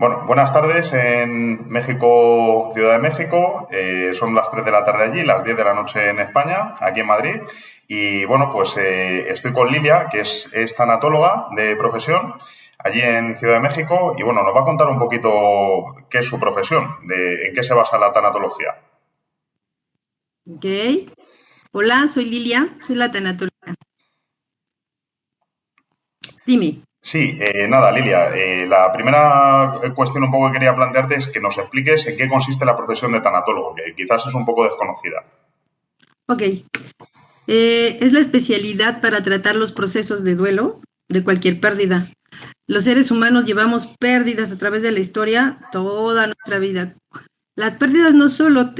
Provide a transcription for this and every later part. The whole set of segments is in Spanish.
Bueno, buenas tardes en México, Ciudad de México. Son las 3 de la tarde allí, las 10 de la noche en España, aquí en Madrid. Y bueno, pues estoy con Lilia, que es tanatóloga de profesión, allí en Ciudad de México. Y bueno, nos va a contar un poquito qué es su profesión, en qué se basa la tanatología. Ok. Hola, soy Lilia, soy la tanatóloga. Dime, Sí, nada, Lilia, la primera cuestión un poco que quería plantearte es que nos expliques en qué consiste la profesión de tanatólogo, que quizás es un poco desconocida. ok. Es la especialidad para tratar los procesos de duelo de cualquier pérdida. Los seres humanos llevamos pérdidas a través de la historia toda nuestra vida. Las pérdidas no solo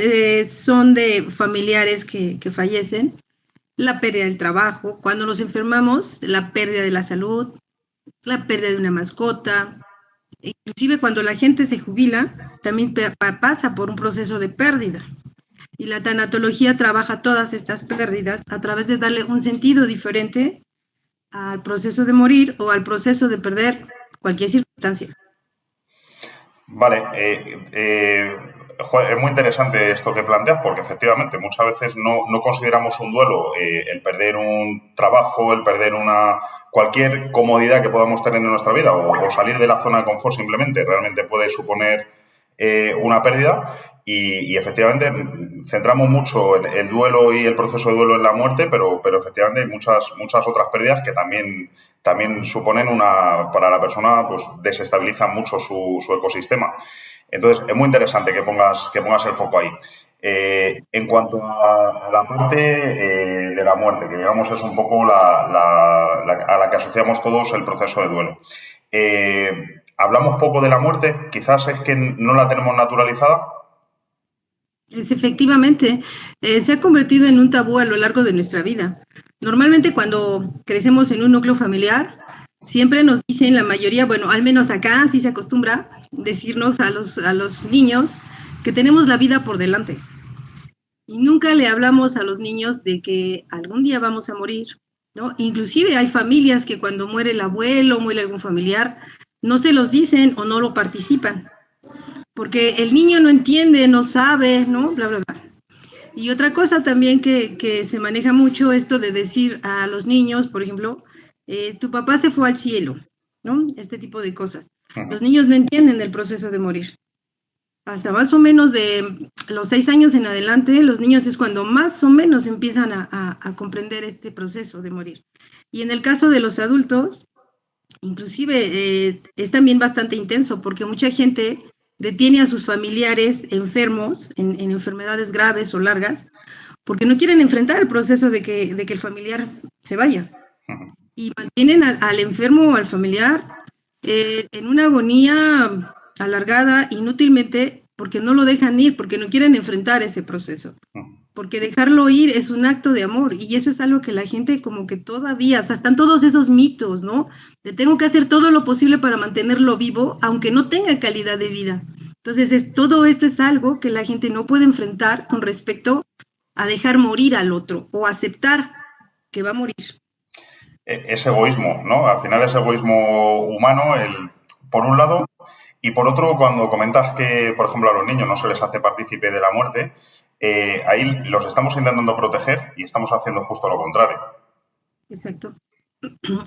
son de familiares que fallecen, la pérdida del trabajo, cuando nos enfermamos, la pérdida de la salud, la pérdida de una mascota, inclusive cuando la gente se jubila, también pasa por un proceso de pérdida. Y la tanatología trabaja todas estas pérdidas a través de darle un sentido diferente al proceso de morir o al proceso de perder cualquier circunstancia. Vale, es muy interesante esto que planteas porque efectivamente muchas veces no consideramos un duelo el perder un trabajo, el perder cualquier comodidad que podamos tener en nuestra vida o salir de la zona de confort simplemente realmente puede suponer una pérdida y efectivamente centramos mucho el duelo y el proceso de duelo en la muerte, pero efectivamente hay muchas otras pérdidas que también suponen para la persona, pues desestabilizan mucho su ecosistema. Entonces, es muy interesante que pongas el foco ahí. En cuanto a la parte de la muerte, que digamos es un poco a la que asociamos todos el proceso de duelo. Hablamos poco de la muerte, quizás es que no la tenemos naturalizada. Efectivamente, se ha convertido en un tabú a lo largo de nuestra vida. Normalmente cuando crecemos en un núcleo familiar, siempre nos dicen la mayoría, bueno, al menos acá sí se acostumbra decirnos a los niños que tenemos la vida por delante. Y nunca le hablamos a los niños de que algún día vamos a morir, ¿no? Inclusive hay familias que cuando muere el abuelo, muere algún familiar, no se los dicen o no lo participan, porque el niño no entiende, no sabe, ¿no? Bla, bla, bla. Y otra cosa también que se maneja mucho esto de decir a los niños, por ejemplo, tu papá se fue al cielo, ¿no? Este tipo de cosas. Los niños no entienden el proceso de morir. Hasta más o menos de los 6 años en adelante, los niños es cuando más o menos empiezan a comprender este proceso de morir. Y en el caso de los adultos, inclusive es también bastante intenso porque mucha gente detiene a sus familiares enfermos en enfermedades graves o largas porque no quieren enfrentar el proceso de que el familiar se vaya. Y mantienen al enfermo o al familiar en una agonía alargada inútilmente porque no lo dejan ir, porque no quieren enfrentar ese proceso. Porque dejarlo ir es un acto de amor y eso es algo que la gente como que todavía, o sea, están todos esos mitos, ¿no? De tengo que hacer todo lo posible para mantenerlo vivo, aunque no tenga calidad de vida. Entonces, todo esto es algo que la gente no puede enfrentar con respecto a dejar morir al otro o aceptar que va a morir. Es egoísmo, ¿no? Al final es egoísmo humano, por un lado, y por otro, cuando comentas que, por ejemplo, a los niños no se les hace partícipe de la muerte, ahí los estamos intentando proteger y estamos haciendo justo lo contrario. Exacto,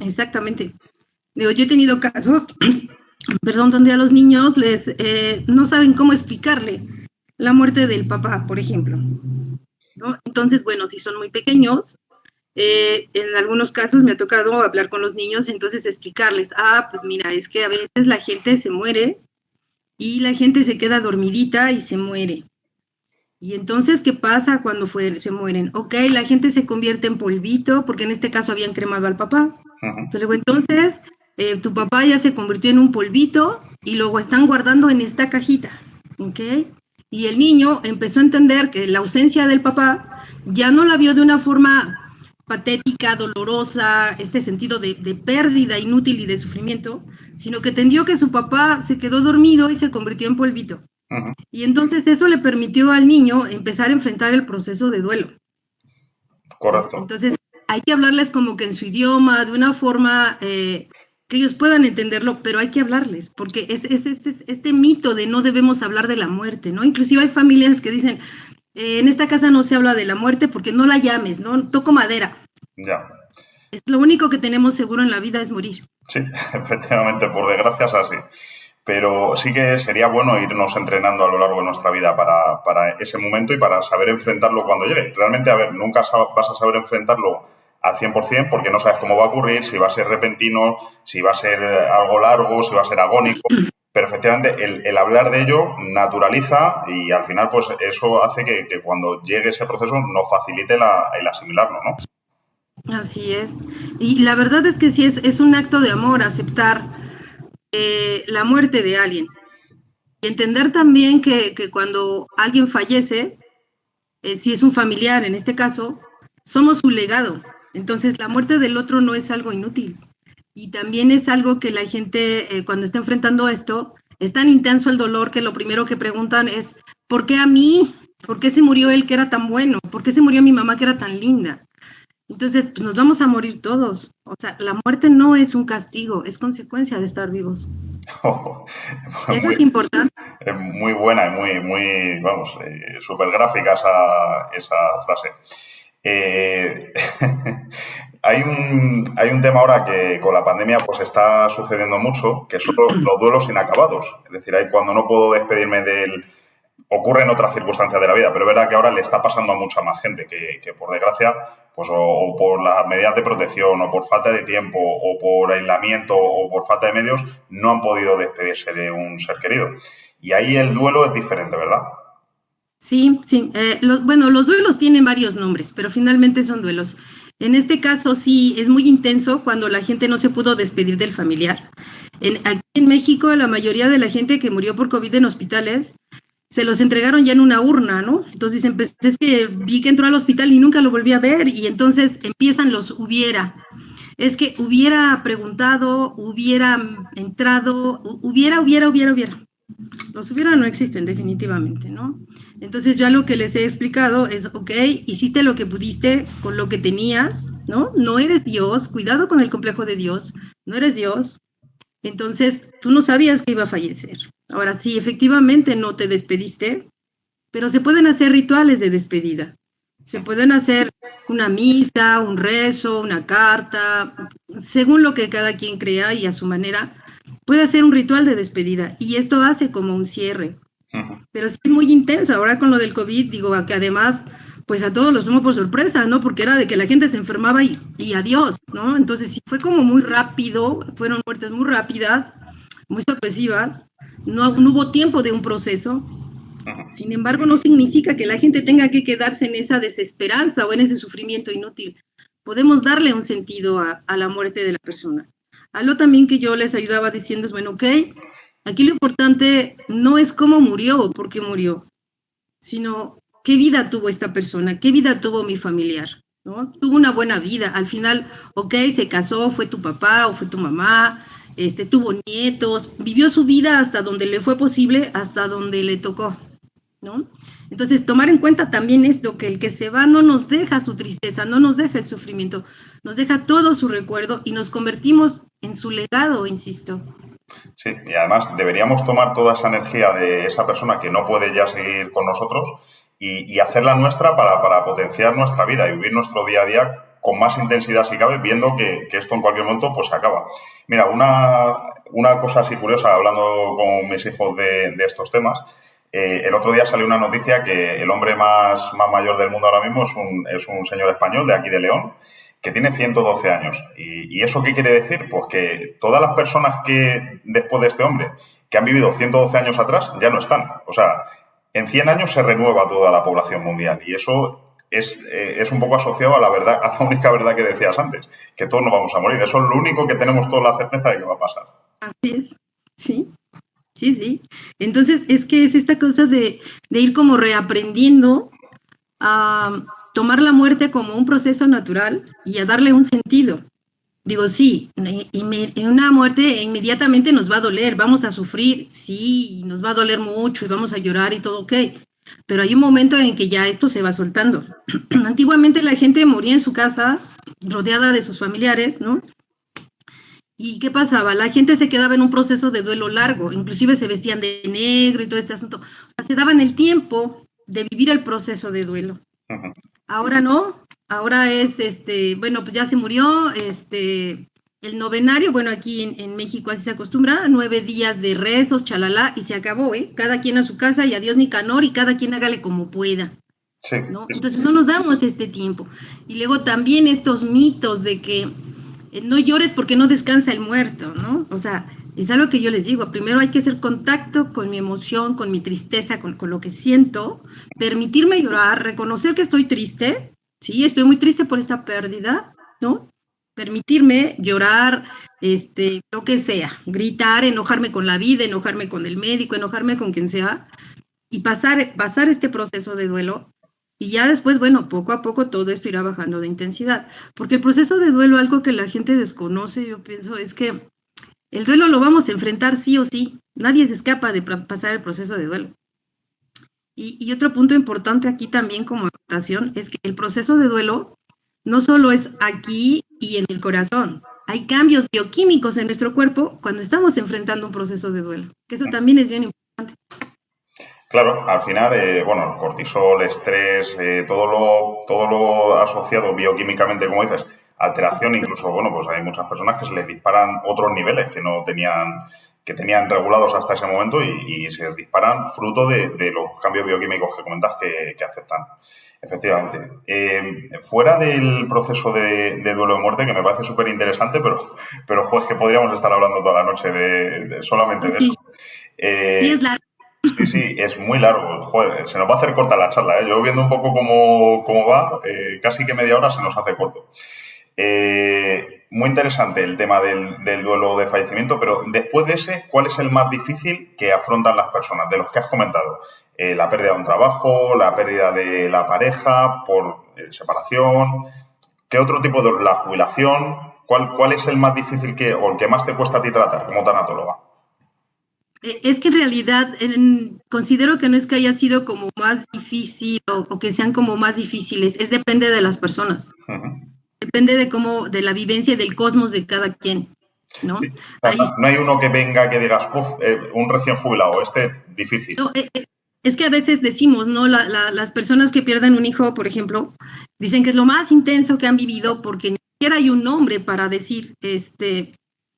exactamente. Digo, yo he tenido casos, perdón, donde a los niños no saben cómo explicarle la muerte del papá, por ejemplo, ¿no? Entonces, bueno, si son muy pequeños, en algunos casos me ha tocado hablar con los niños, entonces explicarles, pues mira, es que a veces la gente se muere y la gente se queda dormidita y se muere. Y entonces, ¿qué pasa cuando se mueren? Ok, la gente se convierte en polvito, porque en este caso habían cremado al papá. Entonces, tu papá ya se convirtió en un polvito y luego están guardando en esta cajita, ¿ok? Y el niño empezó a entender que la ausencia del papá ya no la vio de una forma patética, dolorosa, este sentido de pérdida inútil y de sufrimiento, sino que entendió que su papá se quedó dormido y se convirtió en polvito. Y entonces eso le permitió al niño empezar a enfrentar el proceso de duelo, ¿no? Correcto. Entonces hay que hablarles como que en su idioma, de una forma que ellos puedan entenderlo, pero hay que hablarles, porque este mito de no debemos hablar de la muerte, ¿no? Inclusive hay familias que dicen, en esta casa no se habla de la muerte porque no la llames, ¿no? Toco madera. Ya. Es lo único que tenemos seguro en la vida es morir. Sí, efectivamente, por desgracia es así. Pero sí que sería bueno irnos entrenando a lo largo de nuestra vida para ese momento y para saber enfrentarlo cuando llegue. Realmente, a ver, nunca vas a saber enfrentarlo al 100% porque no sabes cómo va a ocurrir, si va a ser repentino, si va a ser algo largo, si va a ser agónico. Pero efectivamente, el hablar de ello naturaliza y al final, pues eso hace que cuando llegue ese proceso nos facilite el asimilarlo, ¿no? Así es. Y la verdad es que sí es un acto de amor aceptar la muerte de alguien. Y entender también que cuando alguien fallece, si es un familiar en este caso, somos su legado. Entonces la muerte del otro no es algo inútil. Y también es algo que la gente cuando está enfrentando esto, es tan intenso el dolor que lo primero que preguntan es, ¿por qué a mí? ¿Por qué se murió él que era tan bueno? ¿Por qué se murió mi mamá que era tan linda? Entonces, pues, nos vamos a morir todos. O sea, la muerte no es un castigo, es consecuencia de estar vivos. Eso Muy, es importante. es muy buena y vamos, súper gráfica esa frase. Eh, hay un tema ahora que con la pandemia pues está sucediendo mucho, que son los duelos inacabados. Es decir, hay cuando no puedo despedirme del... Ocurre en otras circunstancias de la vida, pero es verdad que ahora le está pasando a mucha más gente que por desgracia, pues o por las medidas de protección, o por falta de tiempo, o por aislamiento, o por falta de medios, no han podido despedirse de un ser querido. Y ahí el duelo es diferente, ¿verdad? Sí, sí. Bueno, los duelos tienen varios nombres, pero finalmente son duelos. En este caso sí es muy intenso cuando la gente no se pudo despedir del familiar. Aquí en México la mayoría de la gente que murió por COVID en hospitales se los entregaron ya en una urna, ¿no? Entonces dicen, pues es que vi que entró al hospital y nunca lo volví a ver y entonces empiezan los hubiera. Es que hubiera preguntado, hubiera entrado, hubiera. Los hubiera no existen definitivamente, ¿no? Entonces yo a lo que les he explicado es, ok, hiciste lo que pudiste con lo que tenías, ¿no? No eres Dios, cuidado con el complejo de Dios, no eres Dios, entonces tú no sabías que iba a fallecer. Ahora sí, efectivamente no te despediste, pero se pueden hacer rituales de despedida. Se pueden hacer una misa, un rezo, una carta, según lo que cada quien crea y a su manera, puede hacer un ritual de despedida. Y esto hace como un cierre. Pero sí es muy intenso. Ahora con lo del COVID, digo, que además, pues a todos los tomó por sorpresa, ¿no? Porque era de que la gente se enfermaba y adiós, ¿no? Entonces sí fue como muy rápido, fueron muertes muy rápidas, muy sorpresivas. No hubo tiempo de un proceso. Sin embargo, no significa que la gente tenga que quedarse en esa desesperanza o en ese sufrimiento inútil. Podemos darle un sentido a la muerte de la persona. Algo también que yo les ayudaba diciendo es, bueno, ok, aquí lo importante no es cómo murió o por qué murió, sino qué vida tuvo esta persona, qué vida tuvo mi familiar, ¿no? Tuvo una buena vida, al final, ok, se casó, fue tu papá o fue tu mamá, tuvo nietos, vivió su vida hasta donde le fue posible, hasta donde le tocó, ¿no? Entonces, tomar en cuenta también esto, que el que se va no nos deja su tristeza, no nos deja el sufrimiento, nos deja todo su recuerdo y nos convertimos en su legado, insisto. Sí, y además deberíamos tomar toda esa energía de esa persona que no puede ya seguir con nosotros y hacerla nuestra para potenciar nuestra vida y vivir nuestro día a día con más intensidad si cabe, viendo que esto en cualquier momento pues se acaba. Mira, una cosa así curiosa, hablando con mis hijos de estos temas, el otro día salió una noticia que el hombre más mayor del mundo ahora mismo es un señor español de aquí de León, que tiene 112 años. ¿Y eso qué quiere decir? Pues que todas las personas que después de este hombre, que han vivido 112 años atrás, ya no están. O sea, en 100 años se renueva toda la población mundial y eso es un poco asociado a la verdad, a la única verdad que decías antes, que todos nos vamos a morir. Eso es lo único que tenemos toda la certeza de que va a pasar. Así es, sí, sí, sí. Entonces, es que es esta cosa de ir como reaprendiendo a tomar la muerte como un proceso natural y a darle un sentido. Digo, sí, en una muerte inmediatamente nos va a doler, vamos a sufrir, sí, nos va a doler mucho y vamos a llorar y todo, ok. Pero hay un momento en que ya esto se va soltando. Antiguamente la gente moría en su casa, rodeada de sus familiares, ¿no? ¿Y qué pasaba? La gente se quedaba en un proceso de duelo largo, inclusive se vestían de negro y todo este asunto. O sea, se daban el tiempo de vivir el proceso de duelo. Ujú. Ahora no, ahora es, bueno, pues ya se murió, el novenario, bueno, aquí en México así se acostumbra, 9 días de rezos, chalala, y se acabó, ¿eh? Cada quien a su casa y adiós Nicanor y cada quien hágale como pueda, Sí, ¿no? Entonces no nos damos este tiempo. Y luego también estos mitos de que no llores porque no descansa el muerto, ¿no? O sea, es algo que yo les digo, primero hay que hacer contacto con mi emoción, con mi tristeza, con lo que siento, permitirme llorar, reconocer que estoy triste, sí, estoy muy triste por esta pérdida, ¿no? Permitirme llorar, lo que sea, gritar, enojarme con la vida, enojarme con el médico, enojarme con quien sea, y pasar este proceso de duelo. Y ya después, bueno, poco a poco todo esto irá bajando de intensidad. Porque el proceso de duelo, algo que la gente desconoce, yo pienso, es que el duelo lo vamos a enfrentar sí o sí. Nadie se escapa de pasar el proceso de duelo. Y otro punto importante aquí también como acotación es que el proceso de duelo no solo es aquí y en el corazón. Hay cambios bioquímicos en nuestro cuerpo cuando estamos enfrentando un proceso de duelo. Que eso también es bien importante. claro, al final, bueno, el cortisol, estrés, todo lo asociado bioquímicamente, como dices, alteración, incluso, bueno, pues hay muchas personas que se les disparan otros niveles que tenían regulados hasta ese momento y se disparan fruto de los cambios bioquímicos que comentas que afectan. Efectivamente. Fuera del proceso de duelo de muerte, que me parece súper interesante, pero juez, que podríamos estar hablando toda la noche solamente de eso. Sí, sí Eh, es largo. Sí, sí, es muy largo. Joder, se nos va a hacer corta la charla, ¿eh? Yo viendo un poco cómo va, casi que media hora se nos hace corto. Muy interesante el tema del duelo de fallecimiento, pero después de ese, ¿cuál es el más difícil que afrontan las personas? De los que has comentado. La pérdida de un trabajo, la pérdida de la pareja por separación. ¿Qué otro tipo de la jubilación? ¿Cuál es el más difícil o el que más te cuesta a ti tratar como tanatóloga? Es que en realidad considero que no es que haya sido como más difícil o que sean como más difíciles, es depende de las personas, Ujú. depende de cómo, de la vivencia y del cosmos de cada quien, Sí. ¿no? O sea, Ahí no hay uno que venga que digas, "Puf, un recién jubilado, difícil". no, es que a veces decimos, ¿no? Las personas que pierden un hijo, por ejemplo, dicen que es lo más intenso que han vivido porque ni siquiera hay un nombre para decir,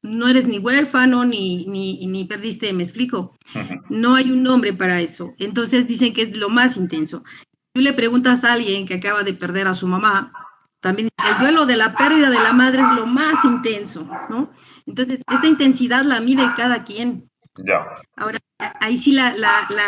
no eres ni huérfano ni perdiste, me explico. Ujú. No hay un nombre para eso. Entonces dicen que es lo más intenso. Tú le preguntas a alguien que acaba de perder a su mamá, también el duelo de la pérdida de la madre es lo más intenso, ¿no? Entonces, esta intensidad la mide cada quien. Ya. Ahora, ahí sí la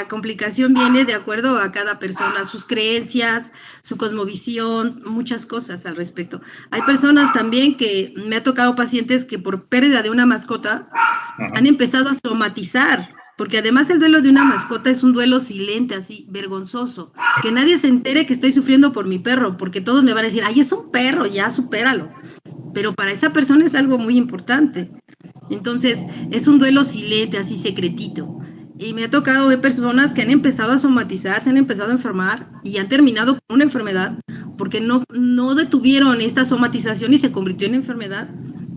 complicación viene de acuerdo a cada persona, sus creencias, su cosmovisión, muchas cosas al respecto. Hay personas también que me ha tocado pacientes que por pérdida de una mascota han Ujú. empezado a somatizar, porque además el duelo de una mascota es un duelo silente, así, vergonzoso. Que nadie se entere que estoy sufriendo por mi perro, porque todos me van a decir, ay, es un perro, ya supéralo. Pero para esa persona es algo muy importante. Entonces, es un duelo silente, así secretito. Y me ha tocado ver personas que han empezado a somatizar, se han empezado a enfermar y han terminado con una enfermedad porque no detuvieron esta somatización y se convirtió en enfermedad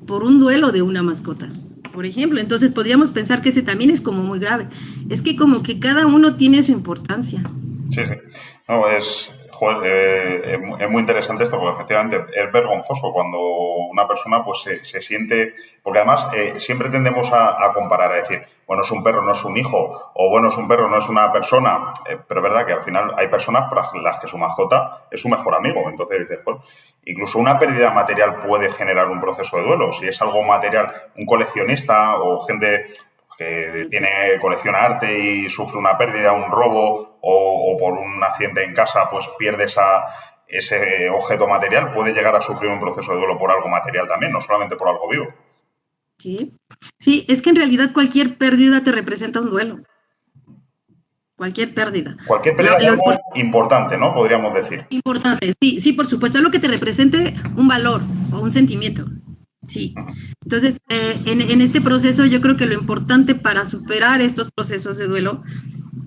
por un duelo de una mascota. Por ejemplo, entonces podríamos pensar que ese también es como muy grave. Es que como que cada uno tiene su importancia. Sí, sí. No, joder, es muy interesante esto porque efectivamente es vergonzoso cuando una persona pues se siente, porque además siempre tendemos a comparar, a decir, bueno, es un perro, no es un hijo, o bueno, es un perro, no es una persona, pero es verdad que al final hay personas para las que su mascota es su mejor amigo, entonces dices, joder, incluso una pérdida material puede generar un proceso de duelo, si es algo material, un coleccionista o gente que colecciona arte y sufre una pérdida, un robo o por un accidente en casa, pues pierde ese objeto material, puede llegar a sufrir un proceso de duelo por algo material también, no solamente por algo vivo. Sí, sí, es que en realidad cualquier pérdida te representa un duelo, cualquier pérdida. Cualquier pérdida de Lo algo importante, ¿no? Podríamos decir. importante, sí, sí, por supuesto, es lo que te represente un valor o un sentimiento. Sí. Entonces, en este proceso yo creo que lo importante para superar estos procesos de duelo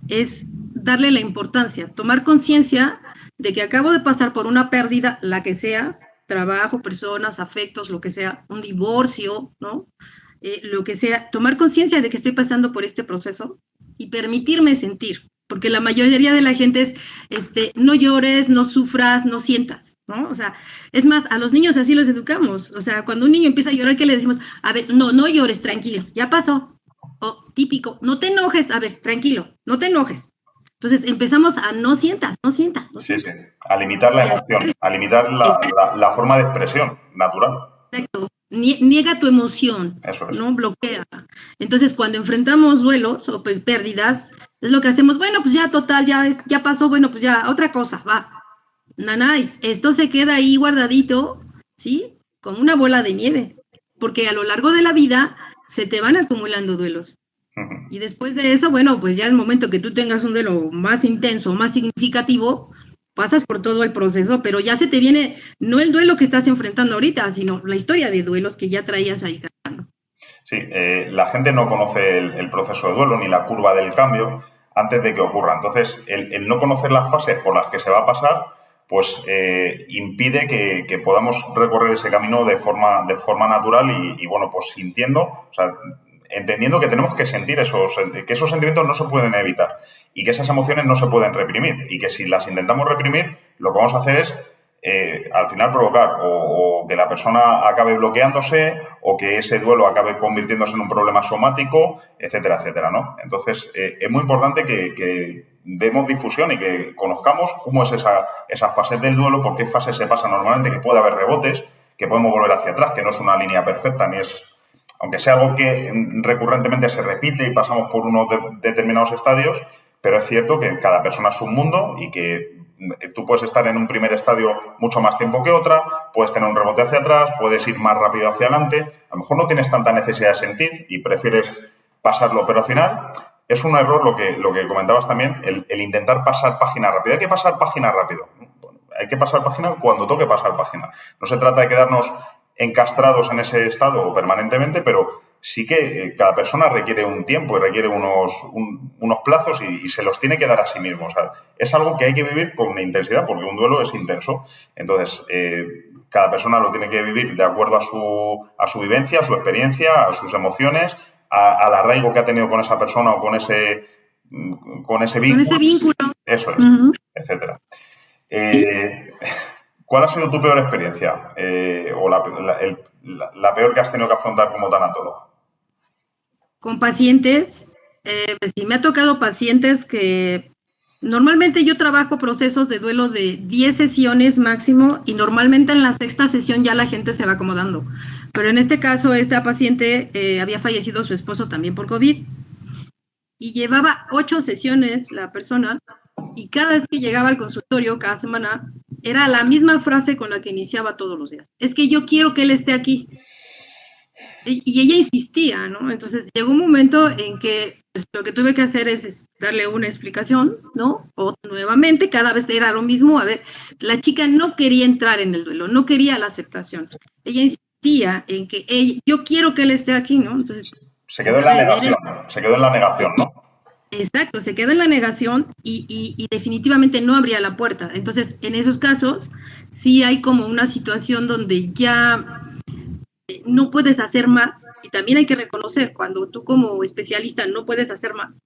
es darle la importancia, tomar conciencia de que acabo de pasar por una pérdida, la que sea, trabajo, personas, afectos, lo que sea, un divorcio, ¿no? Lo que sea, tomar conciencia de que estoy pasando por este proceso y permitirme sentir, porque la mayoría de la gente es, no llores, no sufras, no sientas, ¿no? O sea, es más, a los niños así los educamos, o sea, cuando un niño empieza a llorar, ¿qué le decimos? A ver, no llores, tranquilo, ya pasó. O típico, no te enojes, a ver, tranquilo, no te enojes. Entonces empezamos a no sientas, no sientas, no Sí, sí. sientas. A limitar la Y así, emoción, a limitar exacto, la forma de expresión natural. niega tu emoción, Eso es. no bloquea. Entonces, cuando enfrentamos duelos o pérdidas, es lo que hacemos, bueno, pues ya total, ya pasó, bueno, pues ya otra cosa, va. Nanáis, esto se queda ahí guardadito, ¿sí? Como una bola de nieve, porque a lo largo de la vida se te van acumulando duelos. Ujú. Y después de eso, bueno, pues ya el momento que tú tengas un duelo más intenso, más significativo, pasas por todo el proceso, pero ya se te viene no el duelo que estás enfrentando ahorita, sino la historia de duelos que ya traías ahí. Sí, la gente no conoce el proceso de duelo ni la curva del cambio antes de que ocurra. Entonces, el no conocer las fases por las que se va a pasar, pues impide que podamos recorrer ese camino de forma natural y, bueno, pues sintiendo, o sea, entendiendo que tenemos que sentir que esos sentimientos no se pueden evitar y que esas emociones no se pueden reprimir y que si las intentamos reprimir, lo que vamos a hacer es al final provocar o que la persona acabe bloqueándose o que ese duelo acabe convirtiéndose en un problema somático, etcétera, etcétera, ¿no? Entonces, es muy importante que demos difusión y que conozcamos cómo es esa fase del duelo, por qué fase se pasa normalmente, que puede haber rebotes, que podemos volver hacia atrás, que no es una línea perfecta, ni es, aunque sea algo que recurrentemente se repite y pasamos por unos determinados estadios, pero es cierto que cada persona es un mundo y que tú puedes estar en un primer estadio mucho más tiempo que otra, puedes tener un rebote hacia atrás, puedes ir más rápido hacia adelante, a lo mejor no tienes tanta necesidad de sentir y prefieres pasarlo, pero al final es un error lo que comentabas también, el intentar pasar página rápido. Hay que pasar página rápido. Hay que pasar página cuando toque pasar página. No se trata de quedarnos encastrados en ese estado permanentemente, pero sí que cada persona requiere un tiempo y requiere unos plazos y se los tiene que dar a sí mismo. O sea, es algo que hay que vivir con una intensidad, porque un duelo es intenso. Entonces, cada persona lo tiene que vivir de acuerdo a su vivencia, a su experiencia, a sus emociones, al arraigo que ha tenido con esa persona o con ese Con ese vínculo. vínculo. Eso es, Uh-huh. etcétera. ¿Cuál ha sido tu peor experiencia? O la peor que has tenido que afrontar como tanatóloga. Con pacientes, pues sí, me ha tocado pacientes que normalmente yo trabajo procesos de duelo de 10 sesiones máximo y normalmente en la sexta sesión ya la gente se va acomodando. Pero en este caso, esta paciente había fallecido su esposo también por COVID y llevaba 8 sesiones la persona y cada vez que llegaba al consultorio, cada semana, era la misma frase con la que iniciaba todos los días. Es que yo quiero que él esté aquí. Y ella insistía, ¿no? Entonces llegó un momento en que pues, lo que tuve que hacer es darle una explicación, ¿no? O nuevamente, cada vez era lo mismo. A ver, la chica no quería entrar en el duelo, no quería la aceptación. Ella insistía en que yo quiero que él esté aquí, ¿no? Entonces, Se quedó pues en a la ver, negación. Se quedó en la negación, ¿no? exacto, se queda en la negación y definitivamente no abría la puerta. Entonces, en esos casos, sí hay como una situación donde ya no puedes hacer más y también hay que reconocer cuando tú como especialista no puedes hacer más.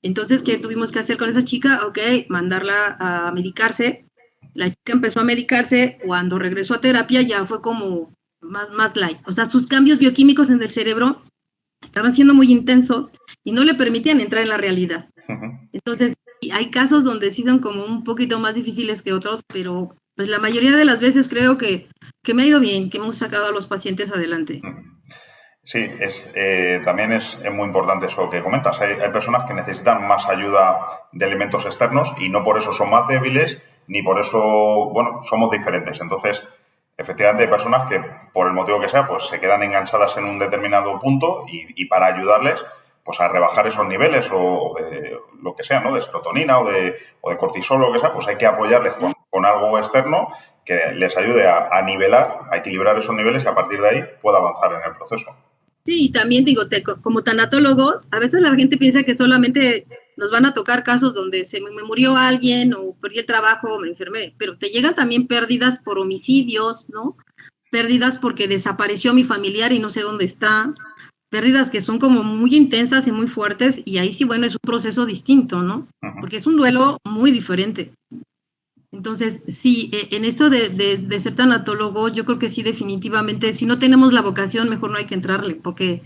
Entonces, ¿qué tuvimos que hacer con esa chica? Ok, mandarla a medicarse. La chica empezó a medicarse, cuando regresó a terapia ya fue como más light. O sea, sus cambios bioquímicos en el cerebro estaban siendo muy intensos y no le permitían entrar en la realidad. Entonces, hay casos donde sí son como un poquito más difíciles que otros, pero pues la mayoría de las veces creo que me ha ido bien, que hemos sacado a los pacientes adelante. Sí, también es muy importante eso que comentas. Hay personas que necesitan más ayuda de elementos externos y no por eso son más débiles ni por eso, bueno, somos diferentes. Entonces, efectivamente hay personas que, por el motivo que sea, pues se quedan enganchadas en un determinado punto y para ayudarles, pues a rebajar esos niveles o de lo que sea, ¿no? De serotonina o de cortisol o lo que sea, pues hay que apoyarles con algo externo que les ayude a nivelar, a equilibrar esos niveles y a partir de ahí pueda avanzar en el proceso. Sí, y también digo, como tanatólogos, a veces la gente piensa que solamente nos van a tocar casos donde me murió alguien o perdí el trabajo o me enfermé, pero te llegan también pérdidas por homicidios, ¿no? Pérdidas porque desapareció mi familiar y no sé dónde está, pérdidas que son como muy intensas y muy fuertes, y ahí sí, bueno, es un proceso distinto, ¿no? Porque es un duelo muy diferente. Entonces, sí, en esto de ser tanatólogo, yo creo que sí, definitivamente, si no tenemos la vocación, mejor no hay que entrarle, porque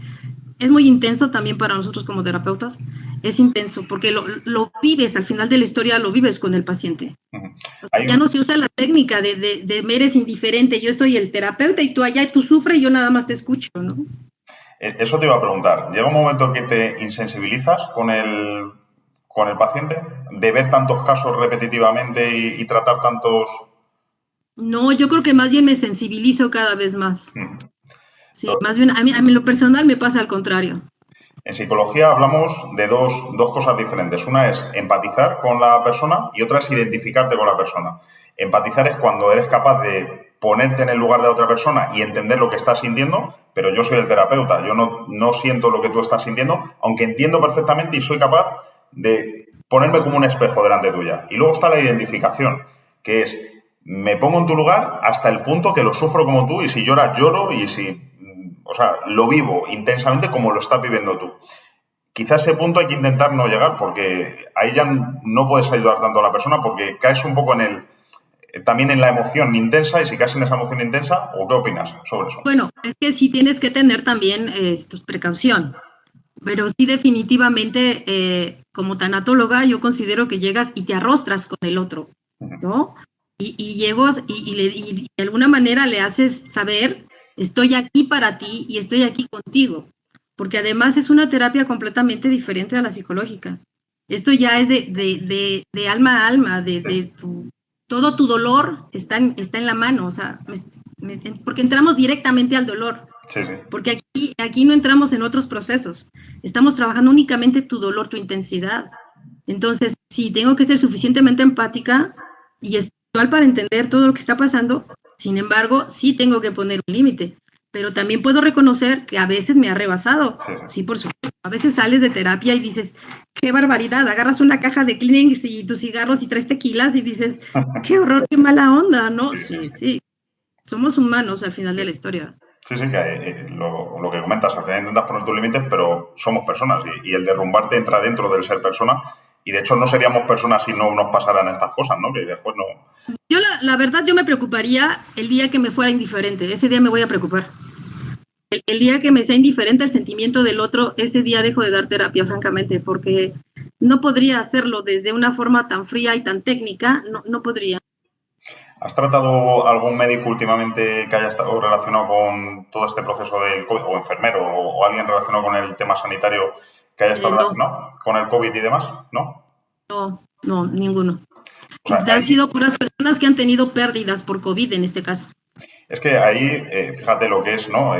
es muy intenso también para nosotros como terapeutas, es intenso, porque lo vives, al final de la historia lo vives con el paciente. O sea, ya no se usa la técnica de me eres indiferente, yo soy el terapeuta y tú allá, tú sufres y yo nada más te escucho, ¿no? Eso te iba a preguntar. ¿Llega un momento en que te insensibilizas con el paciente? ¿De ver tantos casos repetitivamente y tratar tantos...? No, yo creo que más bien me sensibilizo cada vez más. Sí, más bien, a mí lo personal me pasa al contrario. En psicología hablamos de dos cosas diferentes. Una es empatizar con la persona y otra es identificarte con la persona. Empatizar es cuando eres capaz de ponerte en el lugar de otra persona y entender lo que estás sintiendo, pero yo soy el terapeuta, yo no siento lo que tú estás sintiendo, aunque entiendo perfectamente y soy capaz de ponerme como un espejo delante tuya. Y luego está la identificación, que es, me pongo en tu lugar hasta el punto que lo sufro como tú y si lloras, lloro y si... O sea, lo vivo intensamente como lo estás viviendo tú. Quizás ese punto hay que intentar no llegar porque ahí ya no puedes ayudar tanto a la persona porque caes un poco también en la emoción intensa y si caes en esa emoción intensa, ¿o qué opinas sobre eso? Bueno, es que sí tienes que tener también precaución, pero sí definitivamente como tanatóloga yo considero que llegas y te arrostras con el otro, ¿no? Y llego y de alguna manera le haces saber, estoy aquí para ti y estoy aquí contigo, porque además es una terapia completamente diferente a la psicológica. Esto ya es de alma a alma, todo tu dolor está en la mano, o sea, porque entramos directamente al dolor. Sí, sí. Porque aquí no entramos en otros procesos. Estamos trabajando únicamente tu dolor, tu intensidad. Entonces, sí, tengo que ser suficientemente empática y espiritual para entender todo lo que está pasando. Sin embargo, sí tengo que poner un límite. Pero también puedo reconocer que a veces me ha rebasado. Sí, sí. Sí, por supuesto. A veces sales de terapia y dices, qué barbaridad, agarras una caja de Kleenex y tus cigarros y 3 tequilas y dices, qué horror, qué mala onda, ¿no? Sí, sí. Somos humanos al final de la historia. Sí, sí, que lo que comentas, al final intentas poner tus límites, pero somos personas y el derrumbarte entra dentro del ser persona y de hecho no seríamos personas si no nos pasaran estas cosas, ¿no? Que después no... Yo la verdad yo me preocuparía el día que me fuera indiferente, ese día me voy a preocupar. El día que me sea indiferente el sentimiento del otro, ese día dejo de dar terapia, francamente, porque no podría hacerlo desde una forma tan fría y tan técnica, no podría. ¿Has tratado algún médico últimamente que haya estado relacionado con todo este proceso del COVID, o enfermero, o alguien relacionado con el tema sanitario que haya estado No, relacionado con el COVID y demás? ¿No? no, ninguno. O sea, Han sido puras personas que han tenido pérdidas por COVID en este caso. es que ahí, fíjate lo que es, ¿no?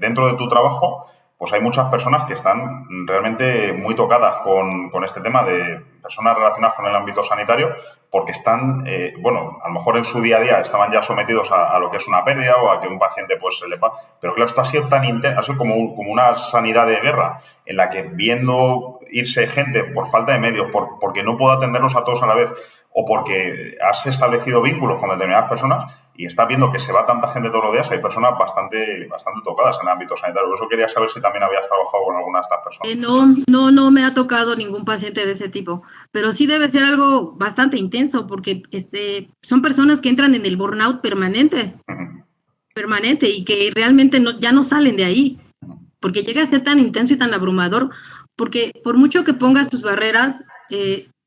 Dentro de tu trabajo, pues hay muchas personas que están realmente muy tocadas con este tema de personas relacionadas con el ámbito sanitario, porque están, bueno, a lo mejor en su día a día estaban ya sometidos a lo que es una pérdida o a que un paciente pues se le pasa. Pero claro, esto ha sido tan intenso, ha sido como una sanidad de guerra, en la que viendo irse gente por falta de medios, porque no puedo atenderlos a todos a la vez, o porque has establecido vínculos con determinadas personas y estás viendo que se va tanta gente todos los días, hay personas bastante tocadas en el ámbito sanitario. Por eso quería saber si también habías trabajado con alguna de estas personas. No me ha tocado ningún paciente de ese tipo, pero sí debe ser algo bastante intenso porque son personas que entran en el burnout permanente y que realmente ya no salen de ahí, porque llega a ser tan intenso y tan abrumador, porque por mucho que pongas tus barreras,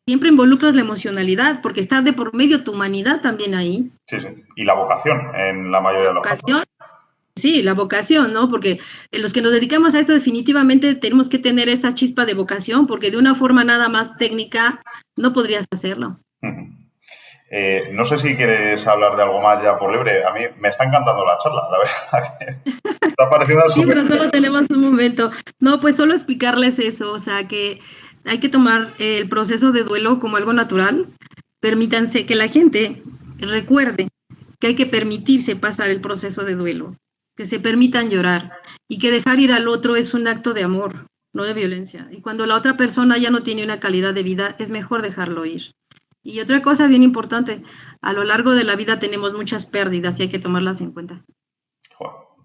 siempre involucras la emocionalidad, porque está de por medio tu humanidad también ahí. Sí, sí. Y la vocación en la mayoría de los casos. Sí, la vocación, ¿no? Porque los que nos dedicamos a esto definitivamente tenemos que tener esa chispa de vocación, porque de una forma nada más técnica no podrías hacerlo. No sé si quieres hablar de algo más ya por libre. A mí me está encantando la charla, la verdad. Me está pareciendo Sí, súper pero solo interesante. tenemos un momento. No, pues solo explicarles eso, o sea, que hay que tomar el proceso de duelo como algo natural. Permítanse que la gente recuerde que hay que permitirse pasar el proceso de duelo, que se permitan llorar y que dejar ir al otro es un acto de amor. no de violencia. Y cuando la otra persona ya no tiene una calidad de vida, es mejor dejarlo ir. Y otra cosa bien importante, a lo largo de la vida tenemos muchas pérdidas y hay que tomarlas en cuenta.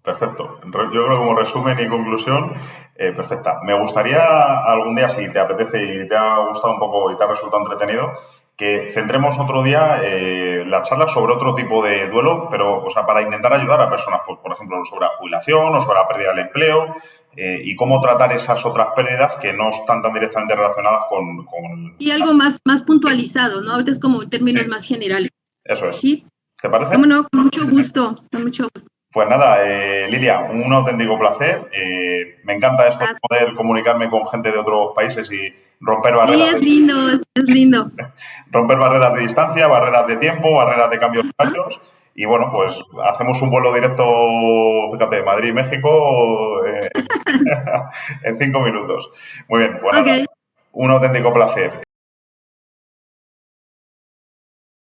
Perfecto. Yo creo que como resumen y conclusión, perfecta. Me gustaría algún día, si te apetece y te ha gustado un poco y te ha resultado entretenido, que centremos otro día la charla sobre otro tipo de duelo, pero, o sea, para intentar ayudar a personas, pues, por ejemplo, sobre la jubilación o sobre la pérdida del empleo y cómo tratar esas otras pérdidas que no están tan directamente relacionadas con... Y algo más puntualizado, ¿no? Ahorita es como términos Sí, más generales. eso es. Sí, ¿Te parece? cómo no, con mucho gusto, con mucho gusto. Pues nada, Lilia, un auténtico placer. Me encanta esto de Gracias. poder comunicarme con gente de otros países y romper Sí, barreras es lindo, es lindo. romper barreras de distancia, barreras de tiempo, barreras de cambios horarios. Y bueno, pues hacemos un vuelo directo, fíjate, Madrid-México en 5 minutos. Muy bien, pues nada, Ok. un auténtico placer.